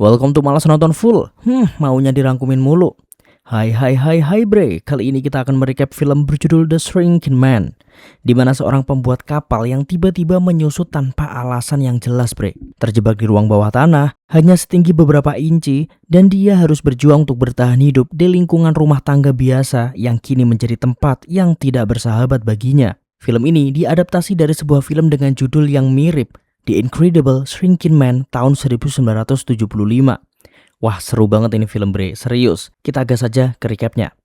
Welcome to Malas Nonton Full. Maunya dirangkumin mulu. Hai bre, kali ini kita akan merecap film berjudul The Shrinking Man, di mana seorang pembuat kapal yang tiba-tiba menyusut tanpa alasan yang jelas bre. Terjebak di ruang bawah tanah, hanya setinggi beberapa inci, dan dia harus berjuang untuk bertahan hidup di lingkungan rumah tangga biasa yang kini menjadi tempat yang tidak bersahabat baginya. Film ini diadaptasi dari sebuah film dengan judul yang mirip, The Incredible Shrinking Man tahun 1975. Wah, seru banget ini film bre, serius. Kita gas aja ke recapnya.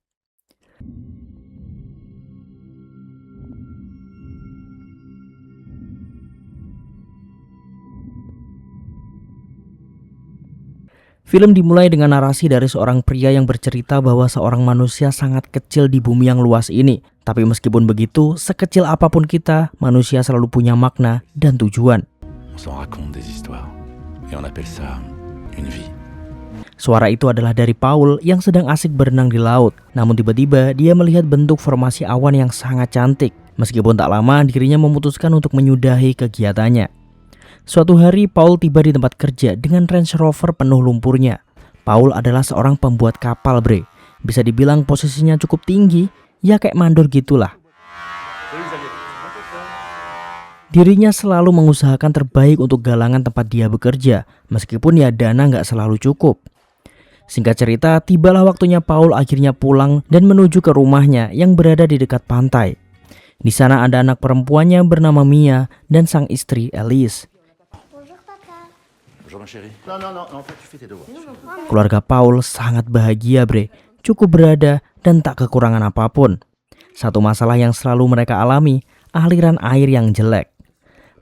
Film dimulai dengan narasi dari seorang pria yang bercerita bahwa seorang manusia sangat kecil di bumi yang luas ini. Tapi meskipun begitu, sekecil apapun kita, manusia selalu punya makna dan tujuan. Suara itu adalah dari Paul yang sedang asik berenang di laut. Namun tiba-tiba dia melihat bentuk formasi awan yang sangat cantik. Meskipun tak lama, dirinya memutuskan untuk menyudahi kegiatannya. Suatu hari Paul tiba di tempat kerja dengan Range Rover penuh lumpurnya. Paul adalah seorang pembuat kapal bre. Bisa dibilang posisinya cukup tinggi, ya kayak mandor gitulah. Dirinya selalu mengusahakan terbaik untuk galangan tempat dia bekerja, meskipun ya dana nggak selalu cukup. Singkat cerita, tibalah waktunya Paul akhirnya pulang dan menuju ke rumahnya yang berada di dekat pantai. Di sana ada anak perempuannya bernama Mia dan sang istri Elise. Keluarga Paul sangat bahagia bre, cukup berada dan tak kekurangan apapun. Satu masalah yang selalu mereka alami, aliran air yang jelek.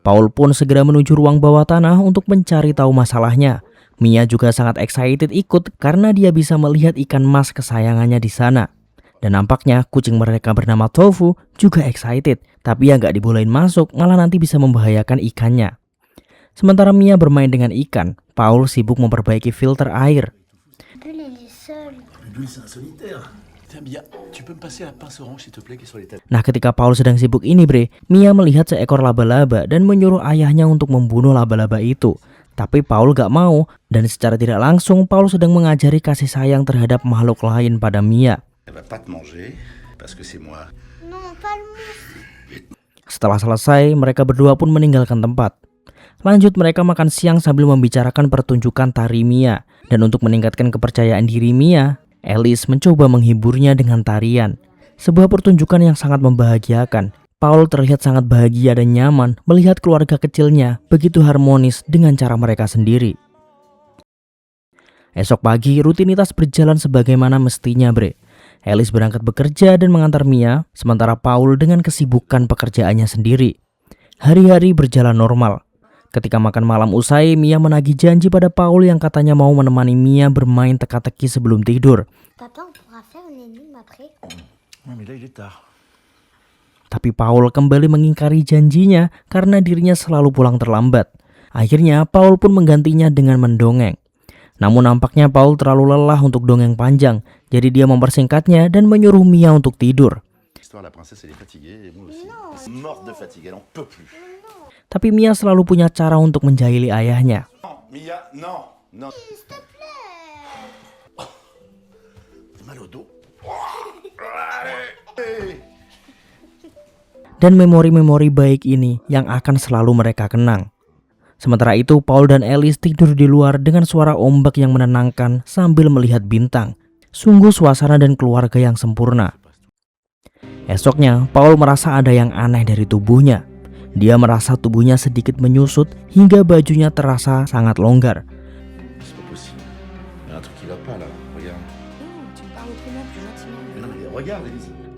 Paul pun segera menuju ruang bawah tanah untuk mencari tahu masalahnya. Mia juga sangat excited ikut karena dia bisa melihat ikan mas kesayangannya di sana. Dan nampaknya kucing mereka bernama Tofu juga excited, tapi ya nggak dibolehin masuk, malah nanti bisa membahayakan ikannya. Sementara Mia bermain dengan ikan, Paul sibuk memperbaiki filter air. Nah, ketika Paul sedang sibuk ini bre, Mia melihat seekor laba-laba dan menyuruh ayahnya untuk membunuh laba-laba itu. Tapi Paul gak mau, dan secara tidak langsung Paul sedang mengajari kasih sayang terhadap makhluk lain pada Mia. Setelah selesai, mereka berdua pun meninggalkan tempat. Lanjut mereka makan siang sambil membicarakan pertunjukan tari Mia. Dan untuk meningkatkan kepercayaan diri Mia, Elise mencoba menghiburnya dengan tarian. Sebuah pertunjukan yang sangat membahagiakan. Paul terlihat sangat bahagia dan nyaman melihat keluarga kecilnya begitu harmonis dengan cara mereka sendiri. Esok pagi rutinitas berjalan sebagaimana mestinya bre. Elise berangkat bekerja dan mengantar Mia, sementara Paul dengan kesibukan pekerjaannya sendiri. Hari-hari berjalan normal. Ketika makan malam usai, Mia menagih janji pada Paul yang katanya mau menemani Mia bermain teka-teki sebelum tidur. Tapi Paul kembali mengingkari janjinya karena dirinya selalu pulang terlambat. Akhirnya Paul pun menggantinya dengan mendongeng. Namun nampaknya Paul terlalu lelah untuk dongeng panjang, jadi dia mempersingkatnya dan menyuruh Mia untuk tidur. Tapi Mia selalu punya cara untuk menjahili ayahnya. Dan memori-memori baik ini yang akan selalu mereka kenang. Sementara itu, Paul dan Elise tidur di luar dengan suara ombak yang menenangkan sambil melihat bintang. Sungguh suasana dan keluarga yang sempurna. Esoknya, Paul merasa ada yang aneh dari tubuhnya. Dia merasa tubuhnya sedikit menyusut hingga bajunya terasa sangat longgar.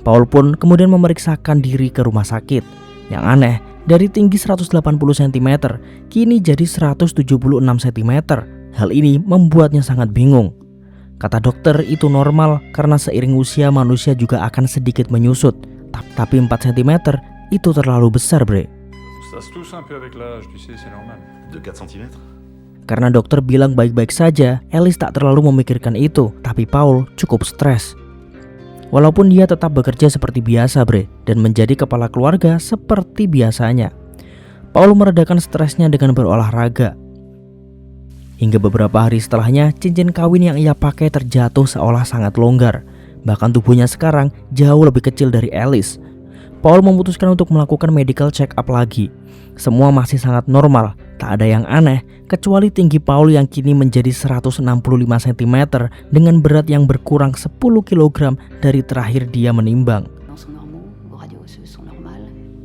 Paul pun kemudian memeriksakan diri ke rumah sakit. Yang aneh, dari tinggi 180 cm, kini jadi 176 cm. Hal ini membuatnya sangat bingung. Kata dokter itu normal karena seiring usia manusia juga akan sedikit menyusut. Tapi 4 cm itu terlalu besar bre. Karena dokter bilang baik-baik saja, Elise tak terlalu memikirkan itu. Tapi Paul cukup stres. Walaupun dia tetap bekerja seperti biasa bre, dan menjadi kepala keluarga seperti biasanya. Paul meredakan stresnya dengan berolahraga. Hingga beberapa hari setelahnya, cincin kawin yang ia pakai terjatuh seolah sangat longgar. Bahkan tubuhnya sekarang jauh lebih kecil dari Alice. Paul memutuskan untuk melakukan medical check up lagi. Semua masih sangat normal, tak ada yang aneh, kecuali tinggi Paul yang kini menjadi 165 cm dengan berat yang berkurang 10 kg dari terakhir dia menimbang.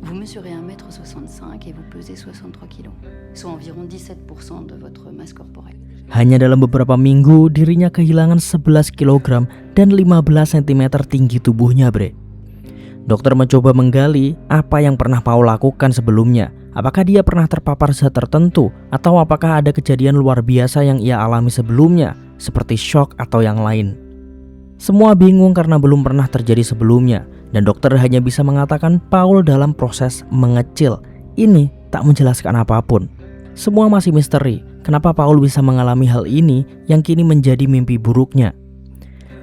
Vous mesurez 1,65 m et vous pesez 63 kg, soit environ 17% de votre masse corporelle. Hanya dalam beberapa minggu, dirinya kehilangan 11 kg dan 15 cm tinggi tubuhnya, bre. Dokter mencoba menggali apa yang pernah Paul lakukan sebelumnya. Apakah dia pernah terpapar zat tertentu, atau apakah ada kejadian luar biasa yang ia alami sebelumnya, seperti shock atau yang lain. Semua bingung karena belum pernah terjadi sebelumnya, dan dokter hanya bisa mengatakan Paul dalam proses mengecil. Ini tak menjelaskan apapun. Semua masih misteri, kenapa Paul bisa mengalami hal ini yang kini menjadi mimpi buruknya.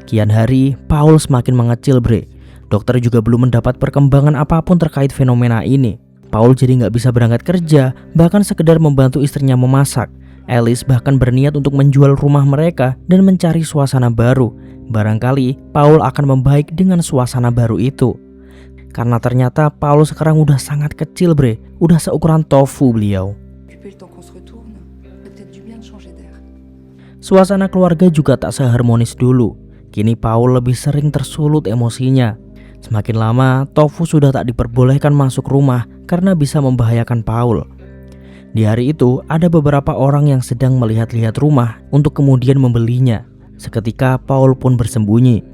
Kian hari, Paul semakin mengecil, bre. Dokter juga belum mendapat perkembangan apapun terkait fenomena ini. Paul jadi nggak bisa berangkat kerja, bahkan sekedar membantu istrinya memasak. Alice bahkan berniat untuk menjual rumah mereka dan mencari suasana baru. Barangkali Paul akan membaik dengan suasana baru itu. Karena ternyata Paul sekarang udah sangat kecil, bre. Udah seukuran tofu beliau. Suasana keluarga juga tak seharmonis dulu. Kini Paul lebih sering tersulut emosinya. Semakin lama, Tofu sudah tak diperbolehkan masuk rumah karena bisa membahayakan Paul. Di hari itu, ada beberapa orang yang sedang melihat-lihat rumah untuk kemudian membelinya. Seketika, Paul pun bersembunyi.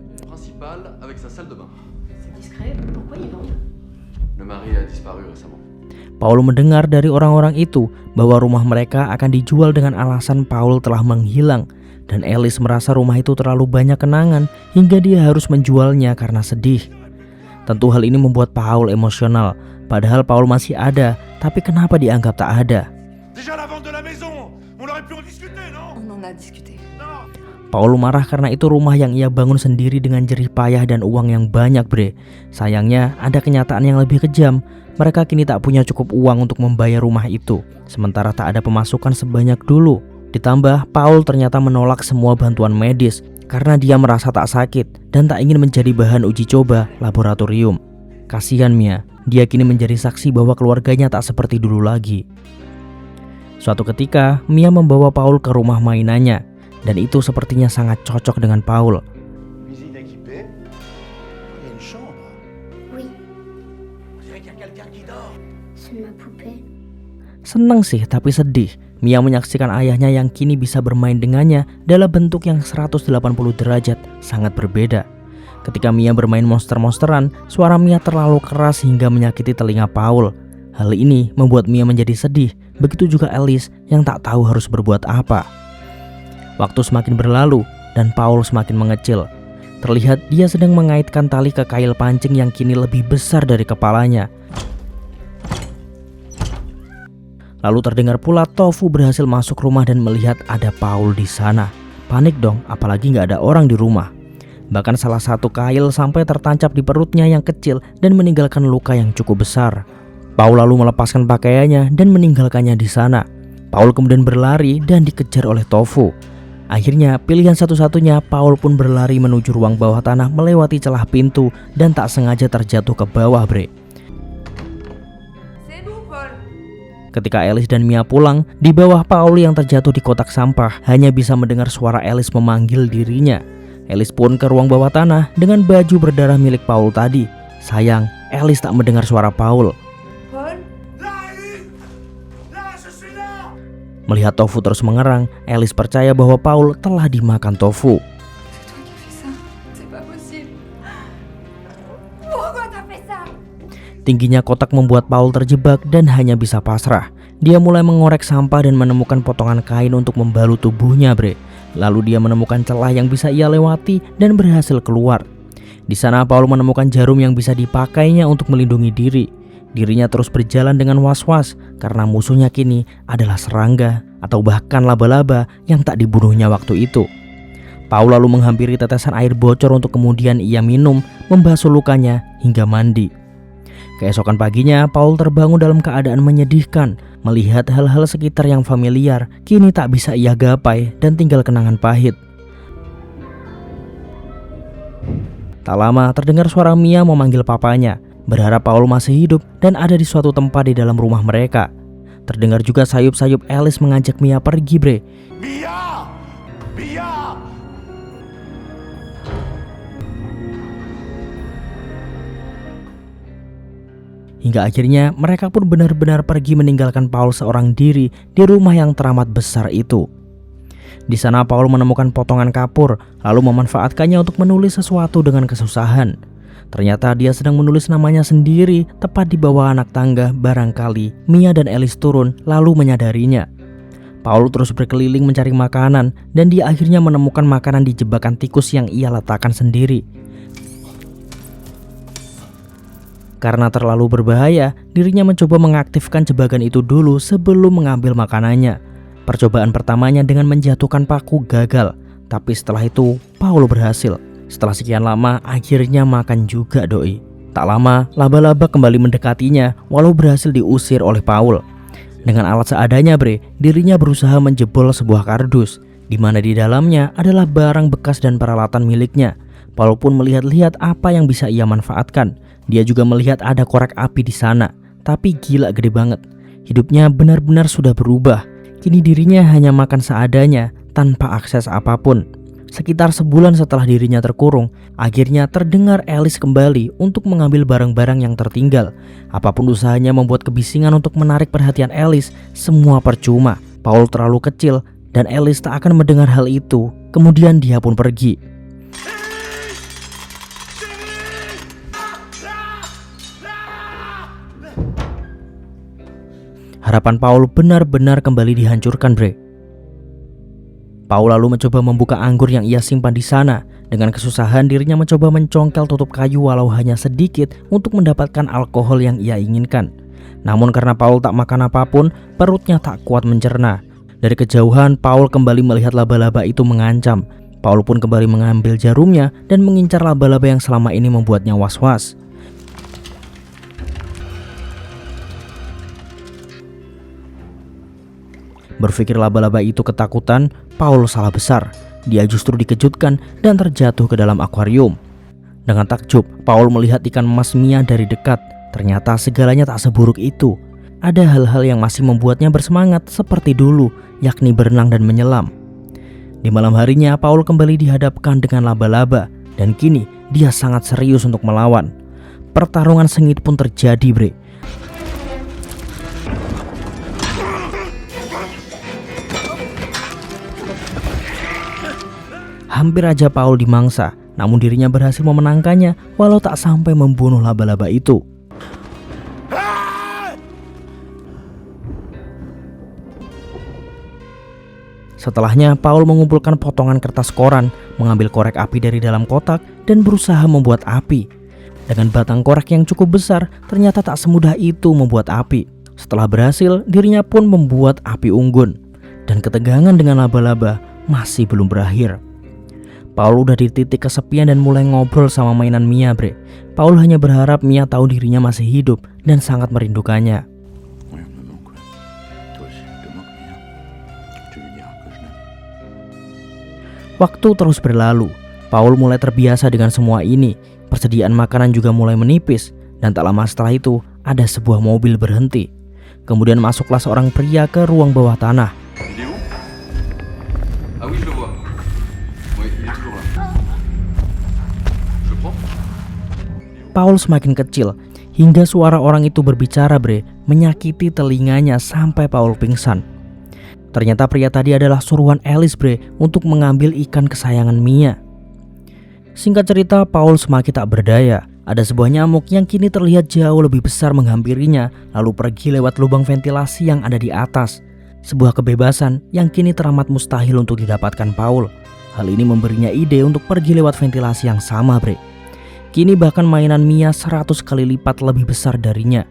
Paul mendengar dari orang-orang itu bahwa rumah mereka akan dijual dengan alasan Paul telah menghilang. Dan Alice merasa rumah itu terlalu banyak kenangan hingga dia harus menjualnya karena sedih. Tentu hal ini membuat Paul emosional. Padahal Paul masih ada, tapi kenapa dianggap tak ada? Paul marah karena itu rumah yang ia bangun sendiri dengan jerih payah dan uang yang banyak, bre. Sayangnya ada kenyataan yang lebih kejam. Mereka kini tak punya cukup uang untuk membayar rumah itu, sementara tak ada pemasukan sebanyak dulu. Ditambah, Paul ternyata menolak semua bantuan medis karena dia merasa tak sakit dan tak ingin menjadi bahan uji coba laboratorium. Kasihan Mia, dia kini menjadi saksi bahwa keluarganya tak seperti dulu lagi. Suatu ketika, Mia membawa Paul ke rumah mainannya, dan itu sepertinya sangat cocok dengan Paul. Senang sih, tapi sedih. Mia menyaksikan ayahnya yang kini bisa bermain dengannya dalam bentuk yang 180 derajat, sangat berbeda. Ketika Mia bermain monster-monsteran, suara Mia terlalu keras hingga menyakiti telinga Paul. Hal ini membuat Mia menjadi sedih, begitu juga Alice yang tak tahu harus berbuat apa. Waktu semakin berlalu dan Paul semakin mengecil. Terlihat dia sedang mengaitkan tali ke kail pancing yang kini lebih besar dari kepalanya. Lalu terdengar pula Tofu berhasil masuk rumah dan melihat ada Paul di sana. Panik dong, apalagi nggak ada orang di rumah. Bahkan salah satu kail sampai tertancap di perutnya yang kecil dan meninggalkan luka yang cukup besar. Paul lalu melepaskan pakaiannya dan meninggalkannya di sana. Paul kemudian berlari dan dikejar oleh Tofu. Akhirnya pilihan satu-satunya, Paul pun berlari menuju ruang bawah tanah melewati celah pintu dan tak sengaja terjatuh ke bawah, bre. Ketika Alice dan Mia pulang, di bawah Paul yang terjatuh di kotak sampah hanya bisa mendengar suara Alice memanggil dirinya. Alice pun ke ruang bawah tanah dengan baju berdarah milik Paul tadi. Sayang, Alice tak mendengar suara Paul. Melihat Tofu terus mengerang, Alice percaya bahwa Paul telah dimakan Tofu. Tingginya kotak membuat Paul terjebak dan hanya bisa pasrah. Dia mulai mengorek sampah dan menemukan potongan kain untuk membalut tubuhnya, bre. Lalu dia menemukan celah yang bisa ia lewati dan berhasil keluar. Di sana Paul menemukan jarum yang bisa dipakainya untuk melindungi diri. Dirinya terus berjalan dengan was-was karena musuhnya kini adalah serangga atau bahkan laba-laba yang tak dibunuhnya waktu itu. Paul lalu menghampiri tetesan air bocor untuk kemudian ia minum, membasuh lukanya hingga mandi. Keesokan paginya, Paul terbangun dalam keadaan menyedihkan. Melihat hal-hal sekitar yang familiar, kini tak bisa ia gapai dan tinggal kenangan pahit. Tak lama terdengar suara Mia memanggil papanya, berharap Paul masih hidup dan ada di suatu tempat di dalam rumah mereka. Terdengar juga sayup-sayup Alice mengajak Mia pergi, bre. Mia! Mia! Hingga akhirnya mereka pun benar-benar pergi meninggalkan Paul seorang diri di rumah yang teramat besar itu. Di sana Paul menemukan potongan kapur, lalu memanfaatkannya untuk menulis sesuatu dengan kesusahan. Ternyata dia sedang menulis namanya sendiri tepat di bawah anak tangga. Barangkali Mia dan Alice turun lalu menyadarinya. Paul terus berkeliling mencari makanan dan dia akhirnya menemukan makanan di jebakan tikus yang ia letakkan sendiri. Karena terlalu berbahaya, dirinya mencoba mengaktifkan jebakan itu dulu sebelum mengambil makanannya. Percobaan pertamanya dengan menjatuhkan paku gagal, tapi setelah itu Paul berhasil. Setelah sekian lama, akhirnya makan juga doi. Tak lama, laba-laba kembali mendekatinya walau berhasil diusir oleh Paul. Dengan alat seadanya, bre, dirinya berusaha menjebol sebuah kardus, di mana di dalamnya adalah barang bekas dan peralatan miliknya. Paul pun melihat-lihat apa yang bisa ia manfaatkan. Dia juga melihat ada korek api di sana, tapi gila gede banget. Hidupnya benar-benar sudah berubah. Kini dirinya hanya makan seadanya, tanpa akses apapun. Sekitar sebulan setelah dirinya terkurung, akhirnya terdengar Alice kembali untuk mengambil barang-barang yang tertinggal. Apapun usahanya membuat kebisingan untuk menarik perhatian Alice, semua percuma. Paul terlalu kecil dan Alice tak akan mendengar hal itu. Kemudian dia pun pergi. Harapan Paul benar-benar kembali dihancurkan, bre. Paul lalu mencoba membuka anggur yang ia simpan di sana. Dengan kesusahan dirinya mencoba mencongkel tutup kayu walau hanya sedikit untuk mendapatkan alkohol yang ia inginkan. Namun karena Paul tak makan apapun, perutnya tak kuat mencerna. Dari kejauhan Paul kembali melihat laba-laba itu mengancam. Paul pun kembali mengambil jarumnya dan mengincar laba-laba yang selama ini membuatnya was-was. Berpikir laba-laba itu ketakutan, Paul salah besar. Dia justru dikejutkan dan terjatuh ke dalam akuarium. Dengan takjub, Paul melihat ikan emas Mia dari dekat. Ternyata segalanya tak seburuk itu. Ada hal-hal yang masih membuatnya bersemangat seperti dulu, yakni berenang dan menyelam. Di malam harinya, Paul kembali dihadapkan dengan laba-laba. Dan kini, dia sangat serius untuk melawan. Pertarungan sengit pun terjadi, bre. Hampir aja Paul dimangsa, namun dirinya berhasil memenangkannya walau tak sampai membunuh laba-laba itu. Setelahnya, Paul mengumpulkan potongan kertas koran, mengambil korek api dari dalam kotak, dan berusaha membuat api. Dengan batang korek yang cukup besar, ternyata tak semudah itu membuat api. Setelah berhasil, dirinya pun membuat api unggun. Dan ketegangan dengan laba-laba masih belum berakhir. Paul udah di titik kesepian dan mulai ngobrol sama mainan Mia, bre. Paul hanya berharap Mia tahu dirinya masih hidup dan sangat merindukannya. Waktu terus berlalu. Paul mulai terbiasa dengan semua ini. Persediaan makanan juga mulai menipis. Dan tak lama setelah itu, ada sebuah mobil berhenti. Kemudian masuklah seorang pria ke ruang bawah tanah. Paul semakin kecil, hingga suara orang itu berbicara, bre, menyakiti telinganya sampai Paul pingsan. Ternyata pria tadi adalah suruhan Alice, bre, untuk mengambil ikan kesayangan Mia. Singkat cerita, Paul semakin tak berdaya. Ada sebuah nyamuk yang kini terlihat jauh lebih besar menghampirinya, lalu pergi lewat lubang ventilasi yang ada di atas. Sebuah kebebasan yang kini teramat mustahil untuk didapatkan Paul. Hal ini memberinya ide untuk pergi lewat ventilasi yang sama, bre. Kini bahkan mainan Mia 100 kali lipat lebih besar darinya.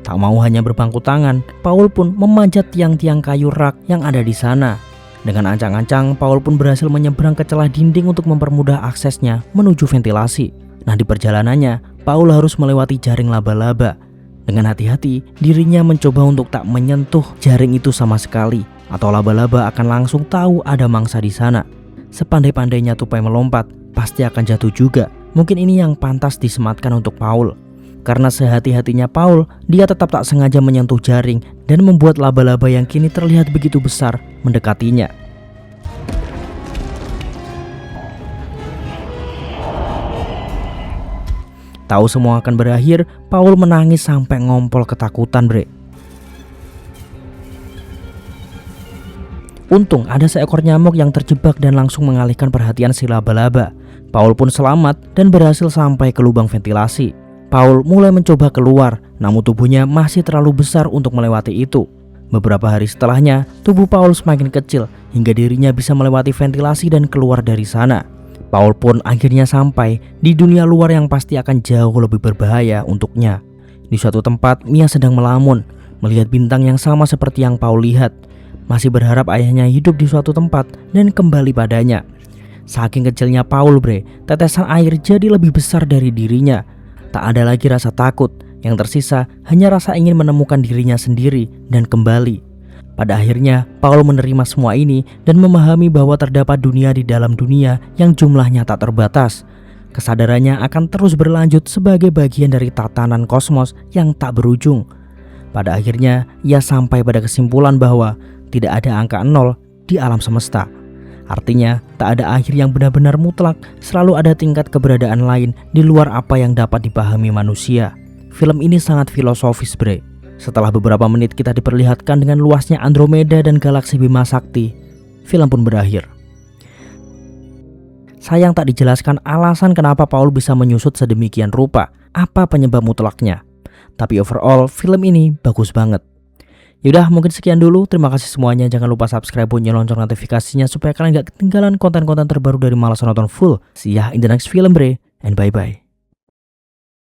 Tak mau hanya berpangku tangan, Paul pun memanjat tiang-tiang kayu rak yang ada di sana. Dengan ancang-ancang, Paul pun berhasil menyeberang ke celah dinding untuk mempermudah aksesnya menuju ventilasi. Nah, di perjalanannya, Paul harus melewati jaring laba-laba. Dengan hati-hati, dirinya mencoba untuk tak menyentuh jaring itu sama sekali, atau laba-laba akan langsung tahu ada mangsa di sana. Sepandai-pandainya tupai melompat, pasti akan jatuh juga. Mungkin ini yang pantas disematkan untuk Paul. Karena sehati-hatinya Paul, dia tetap tak sengaja menyentuh jaring dan membuat laba-laba yang kini terlihat begitu besar mendekatinya. Tahu semua akan berakhir, Paul menangis sampai ngompol ketakutan, bre. Untung ada seekor nyamuk yang terjebak dan langsung mengalihkan perhatian si laba-laba. Paul pun selamat dan berhasil sampai ke lubang ventilasi. Paul mulai mencoba keluar, namun tubuhnya masih terlalu besar untuk melewati itu. Beberapa hari setelahnya, tubuh Paul semakin kecil hingga dirinya bisa melewati ventilasi dan keluar dari sana. Paul pun akhirnya sampai di dunia luar yang pasti akan jauh lebih berbahaya untuknya. Di suatu tempat, Mia sedang melamun, melihat bintang yang sama seperti yang Paul lihat. Masih berharap ayahnya hidup di suatu tempat dan kembali padanya. Saking kecilnya Paul, bre, tetesan air jadi lebih besar dari dirinya. Tak ada lagi rasa takut, yang tersisa hanya rasa ingin menemukan dirinya sendiri dan kembali. Pada akhirnya, Paul menerima semua ini dan memahami bahwa terdapat dunia di dalam dunia yang jumlahnya tak terbatas. Kesadarannya akan terus berlanjut sebagai bagian dari tatanan kosmos yang tak berujung. Pada akhirnya, ia sampai pada kesimpulan bahwa tidak ada angka 0 di alam semesta. Artinya, tak ada akhir yang benar-benar mutlak, selalu ada tingkat keberadaan lain di luar apa yang dapat dipahami manusia. Film ini sangat filosofis, bre. Setelah beberapa menit kita diperlihatkan dengan luasnya Andromeda dan galaksi Bima Sakti, film pun berakhir. Sayang tak dijelaskan alasan kenapa Paul bisa menyusut sedemikian rupa, apa penyebab mutlaknya. Tapi overall, film ini bagus banget. Yaudah, mungkin sekian dulu. Terima kasih semuanya. Jangan lupa subscribe, bunyi lonceng notifikasinya supaya kalian gak ketinggalan konten-konten terbaru dari Malas Nonton Full. See ya in the next film, bre, and bye-bye.